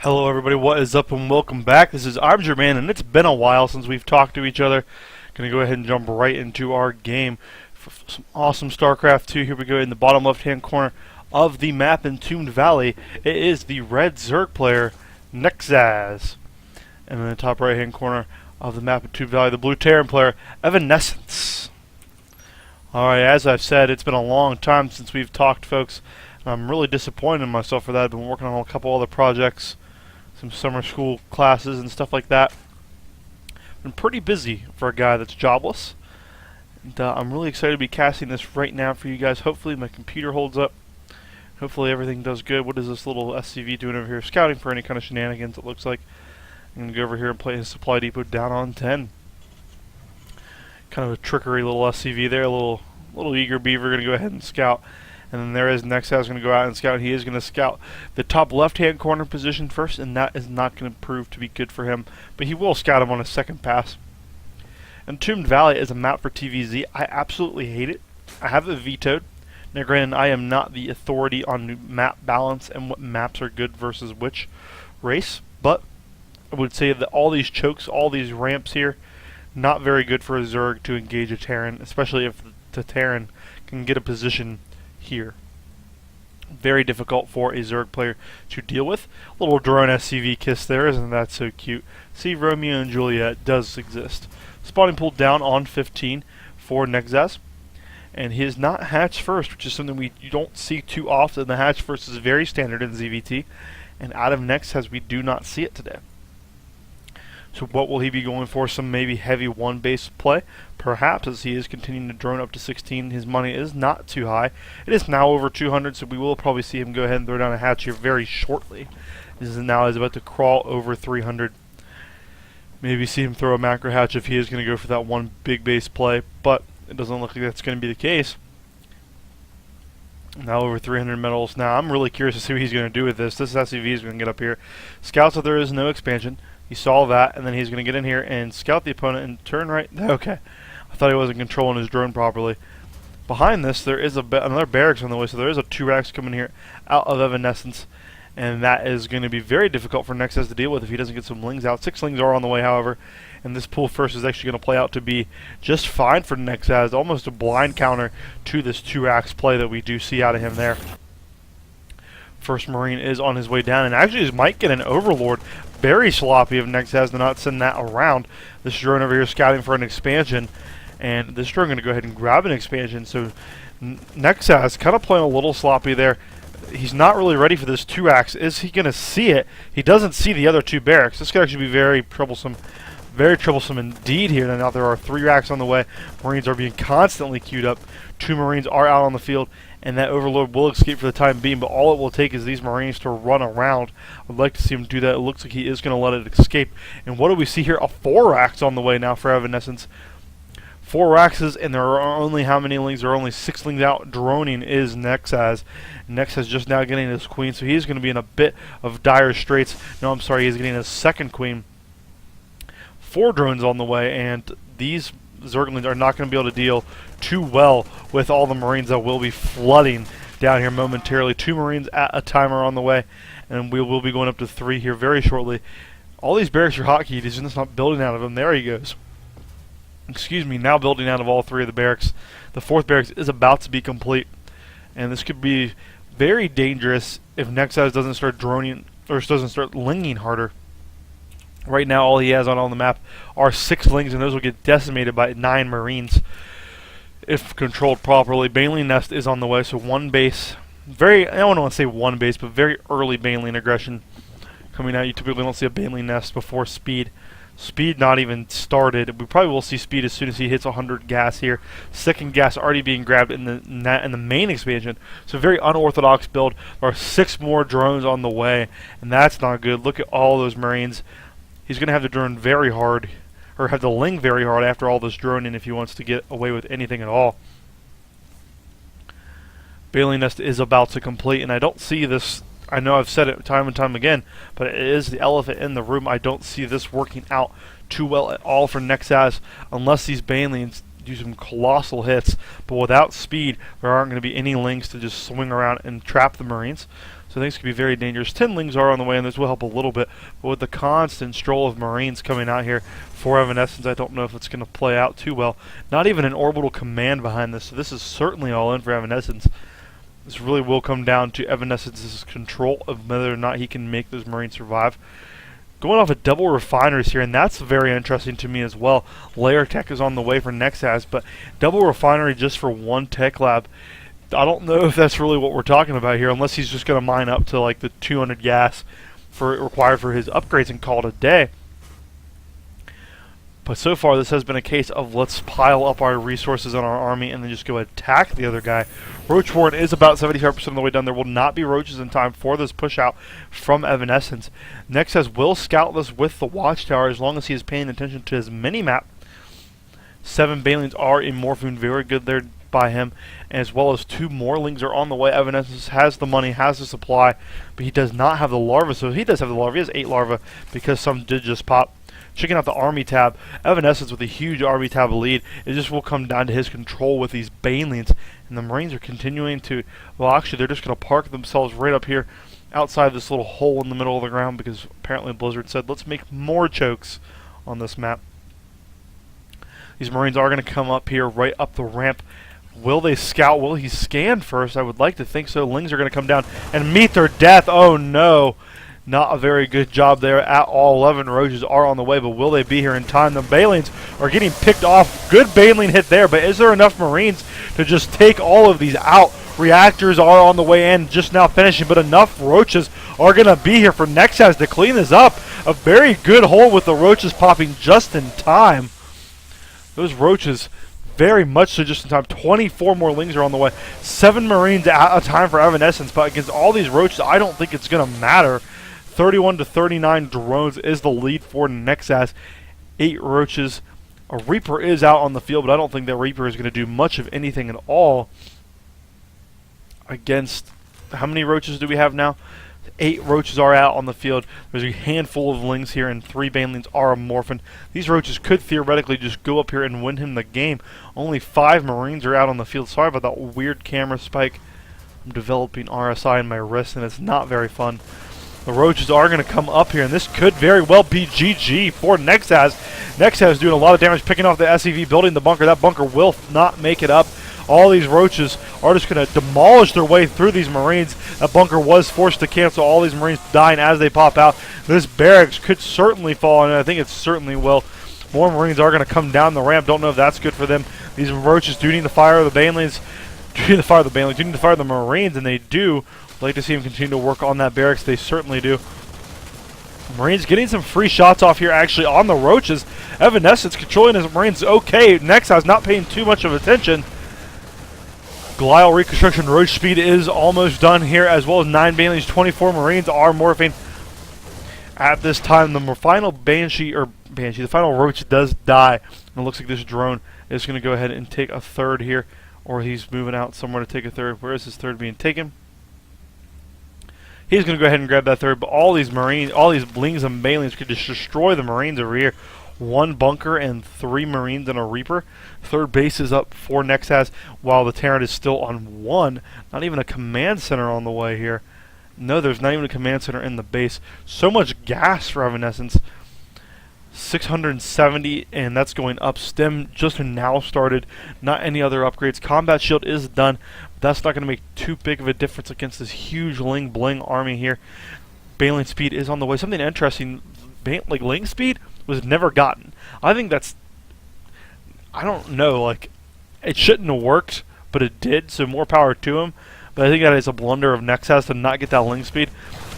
Hello everybody, what is up and welcome back. This is I'm your man, and it's been a while since we've talked to each other. Gonna go ahead and jump right into our game for some awesome Starcraft 2. Here we go in the bottom left hand corner of the map, Entombed Valley. It is the red Zerg player, Nexaz. And in the top right hand corner of the map, Entombed Valley, the blue Terran player, Evanescence. Alright, as I've said, it's been a long time since we've talked, folks. I'm really disappointed in myself for that. I've been working on a couple other projects, some summer school classes and stuff like that. Been pretty busy for a guy that's jobless. And I'm really excited to be casting this right now for you guys. Hopefully my computer holds up. Hopefully everything does good. What is this little SCV doing over here? Scouting for any kind of shenanigans, it looks like. I'm going to go over here and play his supply depot down on 10. Kind of a trickery little SCV there. A little eager beaver going to go ahead and scout. And then there is Nexaz going to go out and scout. He is going to scout the top left-hand corner position first, and that is not going to prove to be good for him. But he will scout him on a second pass. Entombed Valley is a map for TVZ. I absolutely hate it. I have it vetoed. Now, granted, I am not the authority on map balance and what maps are good versus which race, but I would say that all these chokes, all these ramps here, not very good for a Zerg to engage a Terran, especially if the Terran can get a position here. Very difficult for a Zerg player to deal with. Little drone SCV kiss there, isn't that so cute? See, Romeo and Juliet does exist. Spawning pool down on 15 for Nexaz. And he is not hatch first, which is something you don't see too often. The hatch first is very standard in ZVT. And out of Nexaz, we do not see it today. So what will he be going for? Some maybe heavy one base play? Perhaps, as he is continuing to drone up to 16. His money is not too high. It is now over 200, so we will probably see him go ahead and throw down a hatch here very shortly. This is now is about to crawl over 300. Maybe see him throw a macro hatch if he is going to go for that one big base play, but it doesn't look like that's going to be the case. Now over 300 metals. Now I'm really curious to see what he's going to do with this. This SCV is going to get up here. Scouts that there is no expansion. He saw that, and then he's going to get in here and scout the opponent and turn right. Okay. I thought he wasn't controlling his drone properly. Behind this, there is another barracks on the way, so there is a 2 racks coming here out of Evanescence, and that is going to be very difficult for Nexaz to deal with if he doesn't get some lings out. 6 lings are on the way, however, and this pool first is actually going to play out to be just fine for Nexaz. Almost a blind counter to this 2 racks play that we do see out of him there. First Marine is on his way down, and actually he might get an Overlord. Very sloppy of Nexaz to not send that around. This drone over here scouting for an expansion, and this drone going to go ahead and grab an expansion. So Nexaz kind of playing a little sloppy there. He's not really ready for this 2 axe. Is he going to see it? He doesn't see the other 2 barracks. This could actually be very troublesome indeed here. Now there are 3 racks on the way. Marines are being constantly queued up. 2 Marines are out on the field, and that Overlord will escape for the time being, but all it will take is these Marines to run around. I'd like to see him do that. It looks like he is going to let it escape. And what do we see here? A 4 racks on the way now for Evanescence. 4 racks, and there are only how many lings? There are only 6 lings out. Droning is Nexaz. Nexaz just now getting his queen, so he's going to be in a bit of dire straits. No, I'm sorry, he's getting his second queen. 4 drones on the way, and these Zerglings are not going to be able to deal too well with all the Marines that will be flooding down here momentarily. 2 Marines at a time are on the way, and we will be going up to 3 here very shortly. All these barracks are hotkeyed. He's just not building out of them. There he goes. Excuse me, now building out of all 3 of the barracks. The 4th barracks is about to be complete, and this could be very dangerous if Nexaz doesn't start droning, or doesn't start linging harder. Right now, all he has on the map are 6 lings, and those will get decimated by 9 Marines if controlled properly. Baneling Nest is on the way, so 1 base. I don't want to say 1 base, but very early Baneling aggression coming out. You typically don't see a Baneling Nest before speed. Speed not even started. We probably will see speed as soon as he hits 100 gas here. Second gas already being grabbed in the main expansion. So very unorthodox build. There are 6 more drones on the way, and that's not good. Look at all those Marines. He's going to have to drone very hard, or have to ling very hard after all this droning if he wants to get away with anything at all. Baneling Nest is about to complete, and I don't see this. I know I've said it time and time again, but it is the elephant in the room. I don't see this working out too well at all for Nexaz unless these Banelings do some colossal hits. But without speed, there aren't going to be any lings to just swing around and trap the Marines. So so things could be very dangerous. 10 Lings are on the way, and this will help a little bit, but with the constant stroll of Marines coming out here for Evanescence, I don't know if it's going to play out too well. Not even an orbital command behind this, so this is certainly all in for Evanescence. This really will come down to Evanescence's control of whether or not he can make those Marines survive. Going off of double refineries here, and that's very interesting to me as well. Layer tech is on the way for Nexaz, but double refinery just for one tech lab. I don't know if that's really what we're talking about here, unless he's just going to mine up to like the 200 gas required for his upgrades and call it a day. But so far, this has been a case of let's pile up our resources on our army and then just go attack the other guy. Roach Warren is about 75% of the way done. There will not be roaches in time for this push out from Evanescence. Nexaz will scout this with the Watchtower as long as he is paying attention to his mini-map. 7 Banelings are in Morphine, very good there by him, as well as 2 more Lings are on the way. Evanescence has the money, has the supply, but he does not have the larvae. So he does have the larvae. He has 8 larvae because some did just pop. Checking out the army tab, Evanescence with a huge army tab lead. It just will come down to his control with these Banelings, and the Marines are continuing to, well, actually they're just going to park themselves right up here outside this little hole in the middle of the ground, because apparently Blizzard said let's make more chokes on this map. These Marines are going to come up here right up the ramp. Will they scout? Will he scan first? I would like to think so. Lings are going to come down and meet their death. Oh no. Not a very good job there at all. 11 Roaches are on the way, but will they be here in time? The Banelings are getting picked off. Good Baneling hit there, but is there enough Marines to just take all of these out? Reactors are on the way in, just now finishing, but enough Roaches are going to be here for Nexaz to clean this up. A very good hole with the Roaches popping just in time. Those Roaches very much so just in time. 24 more Lings are on the way. 7 Marines at a time for Evanescence, but against all these Roaches, I don't think it's going to matter. 31 to 39 drones is the lead for Nexaz. 8 Roaches. A Reaper is out on the field, but I don't think that Reaper is going to do much of anything at all against... How many Roaches do we have now? 8 Roaches are out on the field. There's a handful of Lings here, and 3 Banelings are amorphin. These Roaches could theoretically just go up here and win him the game. Only 5 Marines are out on the field. Sorry about that weird camera spike. I'm developing RSI in my wrist, and it's not very fun. The Roaches are going to come up here, and this could very well be GG for Nexaz. Nexaz doing a lot of damage, picking off the SCV, building the bunker. That bunker will not make it up. All these Roaches are just going to demolish their way through these Marines. That bunker was forced to cancel. All these Marines dying as they pop out. This barracks could certainly fall, and I think it certainly will. More Marines are going to come down the ramp. Don't know if that's good for them. These Roaches do need to fire the Banelings. Do need to fire the Banelings. Do need to fire the Marines, and they do. I'd like to see him continue to work on that barracks. They certainly do. Marines getting some free shots off here actually on the Roaches. Evanescence controlling his Marines okay. Nexaz not paying too much of attention. Glial reconstruction roach speed is almost done here, as well as 9 Banelings. 24 Marines are morphing. At this time, the final the final Roach does die. And it looks like this drone is going to go ahead and take a third here, or he's moving out somewhere to take a third. Where is his third being taken? He's going to go ahead and grab that third, but all these Lings and Banelings could just destroy the Marines over here. 1 bunker and 3 Marines and a Reaper. Third base is up for Nexaz, while the Terran is still on 1. Not even a command center on the way here. No, there's not even a command center in the base. So much gas for Evanescence. 670, and that's going up. Stem just now started. Not any other upgrades. Combat shield is done. That's not going to make too big of a difference against this huge Ling Bling army here. Baneling speed is on the way. Something interesting, like Ling speed was never gotten. I think that's, I don't know, like it shouldn't have worked, but it did, so more power to him. But I think that is a blunder of Nexaz to not get that Ling speed.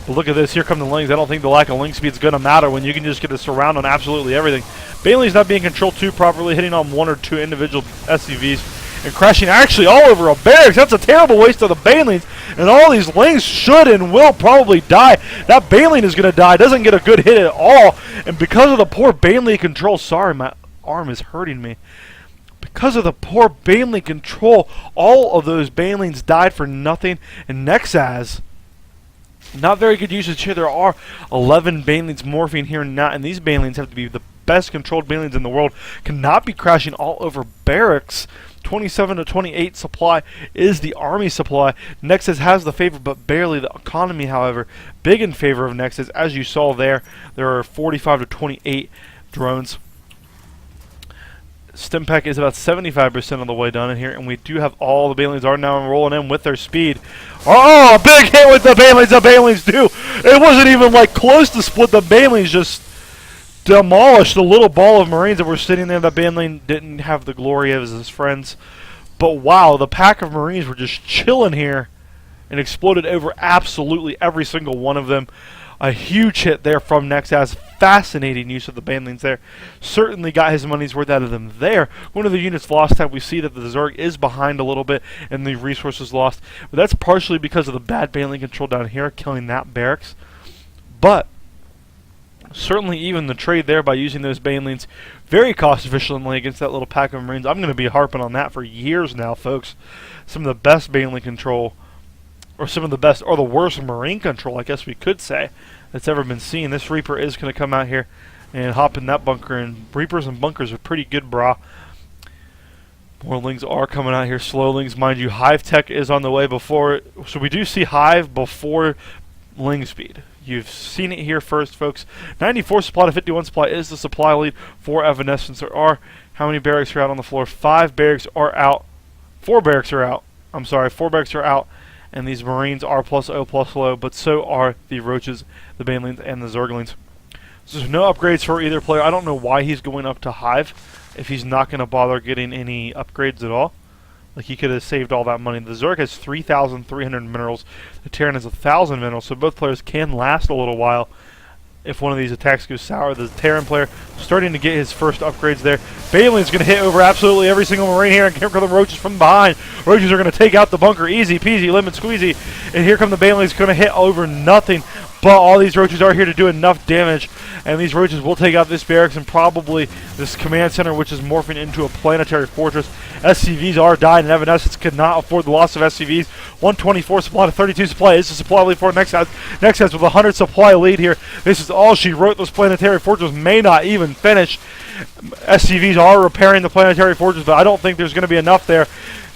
But look at this, here come the Lings. I don't think the lack of Ling speed is going to matter when you can just get a surround on absolutely everything. Baneling's not being controlled too properly, hitting on 1 or 2 individual SCVs. And crashing actually all over a barracks. That's a terrible waste of the Banelings. And all these Lings should and will probably die. That Baneling is going to die. Doesn't get a good hit at all. And because of the poor Baneling control, sorry, my arm is hurting me. Because of the poor Baneling control, all of those Banelings died for nothing. And Nexaz, not very good usage here. There are 11 Banelings morphing here now. And these Banelings have to be the best controlled Banelings in the world. Cannot be crashing all over barracks. 27 to 28 supply is the army supply. Nexaz has the favor, but barely. The economy, however, big in favor of Nexaz. As you saw there are 45 to 28 drones. Stimpack is about 75% of the way done in here, and we do have all the Banelings are now rolling in with their speed. Oh, a big hit with the Banelings. The Banelings do. It wasn't even like close to split. The Banelings just demolished the little ball of Marines that were sitting there. The Baneling didn't have the glory of his friends. But wow, the pack of Marines were just chilling here and exploded over absolutely every single one of them. A huge hit there from Nexaz. Fascinating use of the Banelings there. Certainly got his money's worth out of them there. One of the units lost tab, we see that the Zerg is behind a little bit and the resources lost. But that's partially because of the bad Baneling control down here, killing that barracks. But certainly even the trade there by using those Banelings very cost efficiently against that little pack of Marines. I'm going to be harping on that for years now, folks. Some of the best Baneling control, or some of the best, or the worst Marine control, I guess we could say, that's ever been seen. This Reaper is going to come out here and hop in that bunker, and Reapers and bunkers are pretty good, brah. More Lings are coming out here, slow Lings. Mind you, Hive Tech is on the way before, so we do see Hive before Ling speed. You've seen it here first, folks. 94 supply to 51 supply is the supply lead for Evanescence. There are, how many barracks are out on the floor? 5 barracks are out. 4 barracks are out. I'm sorry, 4 barracks are out. And these Marines are plus O plus low, but so are the Roaches, the Banelings, and the Zerglings. So there's no upgrades for either player. I don't know why he's going up to Hive if he's not going to bother getting any upgrades at all. Like, he could have saved all that money. The Zerg has 3,300 minerals. The Terran has 1,000 minerals, so both players can last a little while if one of these attacks goes sour. The Terran player starting to get his first upgrades there. Baneling's going to hit over absolutely every single Marine here, and here come the Roaches from behind. Roaches are going to take out the bunker. Easy peasy, lemon squeezy. And here come the Banelings going to hit over nothing. But all these Roaches are here to do enough damage, and these Roaches will take out this barracks and probably this command center, which is morphing into a planetary fortress. SCVs are dying, and Evanescence could not afford the loss of SCVs. 124 supply to 32 supply is the supply lead for Nexaz. Nexaz with a 100 supply lead here. This is all she wrote. Those planetary fortresses may not even finish. SCVs are repairing the planetary fortress, but I don't think there's going to be enough there.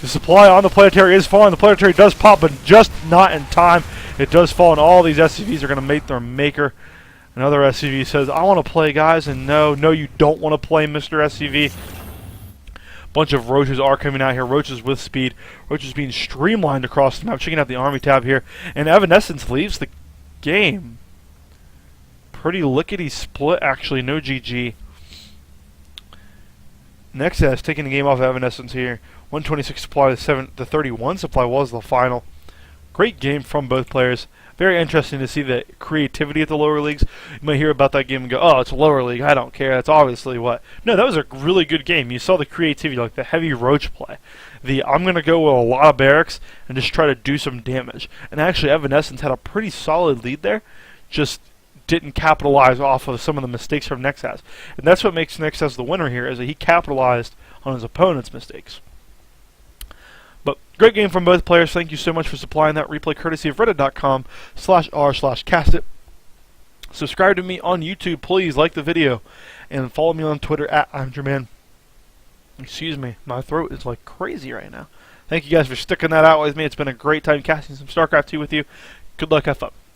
The supply on the planetary is falling. The planetary does pop, but just not in time. It does fall, and all these SCVs are going to make their maker. Another SCV says, I want to play, guys, and no, you don't want to play, Mr. SCV. Bunch of Roaches are coming out here. Roaches with speed. Roaches being streamlined across the map. Checking out the army tab here. And Evanescence leaves the game. Pretty lickety split, actually. No GG. Nexaz taking the game off Evanescence here. 126 supply to 31 supply was the final. Great game from both players. Very interesting to see the creativity at the lower leagues. You might hear about that game and go, oh, it's a lower league, I don't care, that's obviously what. No, that was a really good game. You saw the creativity, like the heavy Roach play. I'm going to go with a lot of barracks and just try to do some damage. And actually, Evanescence had a pretty solid lead there, just didn't capitalize off of some of the mistakes from Nexaz. And that's what makes Nexaz the winner here, is that he capitalized on his opponent's mistakes. But great game from both players. Thank you so much for supplying that replay, courtesy of reddit.com/r/castit. Subscribe to me on YouTube, please. Like the video. And follow me on Twitter @I'mJerman. Excuse me. My throat is like crazy right now. Thank you guys for sticking that out with me. It's been a great time casting some StarCraft 2 with you. Good luck. Have fun.